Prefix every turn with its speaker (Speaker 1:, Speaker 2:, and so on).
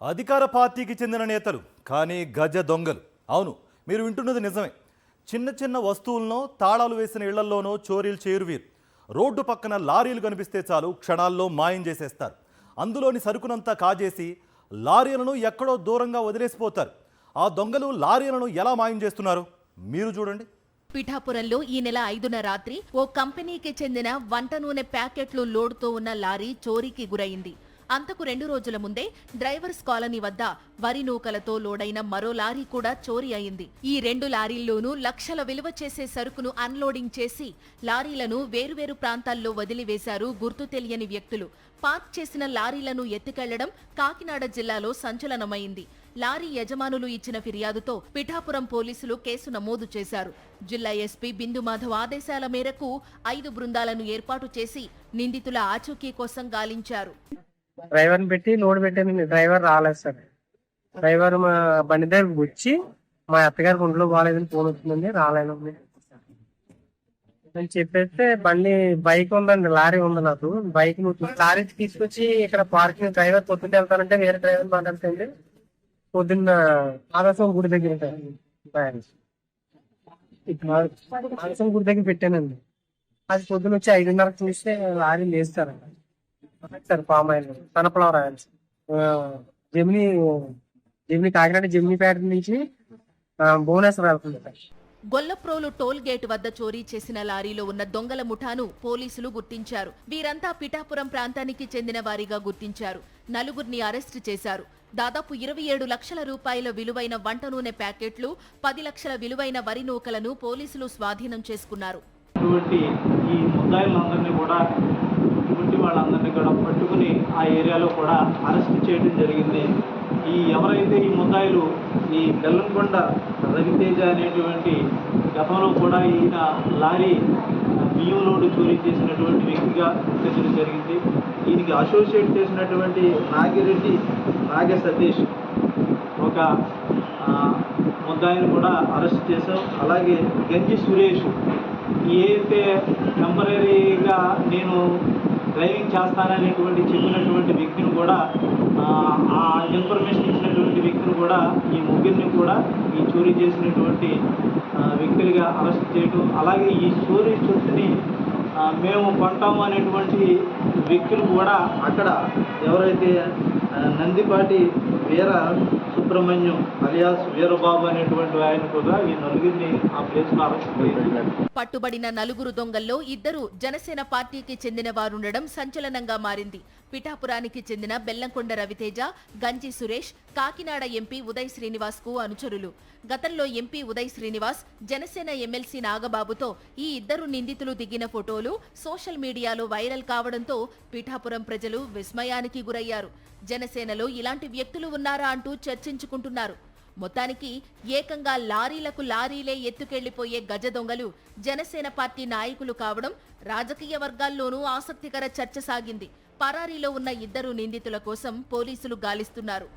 Speaker 1: అధికార పార్టీకి చెందిన నేతలు కానీ గజ దొంగలు. అవును, మీరు వింటున్నది నిజమే. చిన్న చిన్న వస్తువులను తాళాలు వేసిన ఇళ్లల్లోనో చోరీలు చేయరు వీరు. రోడ్డు పక్కన లారీలు కనిపిస్తే చాలు క్షణాల్లో మాయం చేసేస్తారు. అందులోని సరుకునంతా కాజేసి లారీలను ఎక్కడో దూరంగా వదిలేసిపోతారు. ఆ దొంగలు లారీలను ఎలా మాయం చేస్తున్నారో మీరు చూడండి.
Speaker 2: పిఠాపురంలో ఈ నెల 5న రాత్రి ఓ కంపెనీకి చెందిన వంట నూనె ప్యాకెట్లు లోడుతో ఉన్న లారీ చోరీకి గురైంది. అంతకు 2 రోజుల ముందే డ్రైవర్స్ కాలనీ వద్ద వరి నూకలతో లోడైన మరో లారీ కూడా చోరీ అయింది. ఈ 2 లారీల్లోనూ లక్షల విలువ చేసే సరుకును అన్లోడింగ్ చేసి లారీలను వేరువేరు ప్రాంతాల్లో వదిలివేశారు గుర్తు తెలియని వ్యక్తులు. పార్క్ చేసిన లారీలను ఎత్తుకెళ్లడం కాకినాడ జిల్లాలో సంచలనమైంది. లారీ యజమానులు ఇచ్చిన ఫిర్యాదుతో పిఠాపురం పోలీసులు కేసు నమోదు చేశారు. జిల్లా ఎస్పీ బిందు మాధవ్ ఆదేశాల మేరకు 5 బృందాలను ఏర్పాటు చేసి నిందితుల ఆచూకీ కోసం గాలించారు.
Speaker 3: డ్రైవర్ని పెట్టి లోడ్ పెట్టాను. డ్రైవర్ రాలేదు సార్. డ్రైవర్ మా బండి దగ్గరకు వచ్చి మా అత్తగారికి ఒంట్లో బాగాలేదని ఫోన్ వచ్చిందండి, రాలేదు అని చెప్పేస్తే బండి బైక్ ఉందండి, లారీ ఉంది. నాకు బైక్ లారీ తీసుకొచ్చి ఇక్కడ పార్కింగ్ డ్రైవర్ పొద్దున్న వెళ్తానంటే వేరే డ్రైవర్ మాట్లాడుతుంది. పొద్దున్న ఆదర్శం గుడి దగ్గర ఆదర్శం గుడి దగ్గర పెట్టానండి. అది పొద్దున్న వచ్చి 5:30 చూస్తే లారీ లేస్తారండి sir. Palm oil sunflower oils Gemini Kakinada జెమినిపేట నుంచి భువనేశ్వర్ వెళ్తుంది సార్.
Speaker 2: గొల్లప్రోలు టోల్ గేట్ వద్ద చోరీ చేసిన లారీలో ఉన్న దొంగల ముఠాను పోలీసులు గుర్తించారు. వీరంతా పిఠాపురం ప్రాంతానికి చెందిన వారిగా గుర్తించారు. 4గురిని అరెస్టు చేశారు. దాదాపు 27 లక్షల రూపాయల విలువైన వంట నూనె ప్యాకెట్లు, 10 లక్షల విలువైన వరి నూకలను పోలీసులు స్వాధీనం చేసుకున్నారు.
Speaker 4: వాళ్ళందరినీ కూడా పట్టుకుని ఆ ఏరియాలో కూడా అరెస్ట్ చేయడం జరిగింది. ఎవరైతే ఈ ముద్దాయిలు ఈ బెల్లంకొండ రవితేజ అనేటువంటి గతంలో కూడా ఈయన లారీ బియ్యం లోడు చోరీ చేసినటువంటి వ్యక్తిగా గుర్తించడం జరిగింది. ఈయనకి అసోసియేట్ చేసినటువంటి నాగిరెడ్డి నాగ సతీష్ ఒక ముద్దాయిని కూడా అరెస్ట్ చేశాం. అలాగే గంజి సురేష్ ఏదైతే టెంపరీగా నేను డ్రైవింగ్ చేస్తాననేటువంటి చెప్పినటువంటి వ్యక్తిని కూడా ఆ ఇన్ఫర్మేషన్ ఇచ్చినటువంటి వ్యక్తిని కూడా ఈ ముగ్గురిని కూడా ఈ చోరీ చేసినటువంటి వ్యక్తులుగా అరెస్ట్ చేయడం, అలాగే ఈ చోరీ చొత్తుని మేము కొంటాము అనేటువంటి వ్యక్తులు కూడా అక్కడ ఎవరైతే నందిపాటి వీర సుబ్రహ్మణ్యం అలియాస్ వీరబాబు అనేటువంటి ఆయన కూడా ఈ 4గురిని ఆ ప్లేస్ లో అరెస్ట్ చేశారు.
Speaker 2: పట్టుబడిన 4 దొంగల్లో 2 జనసేన పార్టీకి చెందిన వారుండడం సంచలనంగా మారింది. పిఠాపురానికి చెందిన బెల్లంకొండ రవితేజ, గంజి సురేష్ కాకినాడ ఎంపీ ఉదయ్ శ్రీనివాస్ కు అనుచరులు. గతంలో ఎంపీ ఉదయ్ శ్రీనివాస్ జనసేన ఎమ్మెల్సీ నాగబాబుతో ఈ 2 నిందితులు దిగిన ఫోటోలు సోషల్ మీడియాలో వైరల్ కావడంతో పిఠాపురం ప్రజలు విస్మయానికి గురయ్యారు. జనసేనలో ఇలాంటి వ్యక్తులు ఉన్నారా అంటూ చర్చించుకుంటున్నారు. మొత్తానికి ఏకంగా లారీలకు లారీలే ఎత్తుకెళ్లిపోయే గజ దొంగలు జనసేన పార్టీ నాయకులు కావడం రాజకీయ వర్గాల్లోనూ ఆసక్తికర చర్చ సాగింది. పరారీలో ఉన్న 2 నిందితుల కోసం పోలీసులు గాలిస్తున్నారు.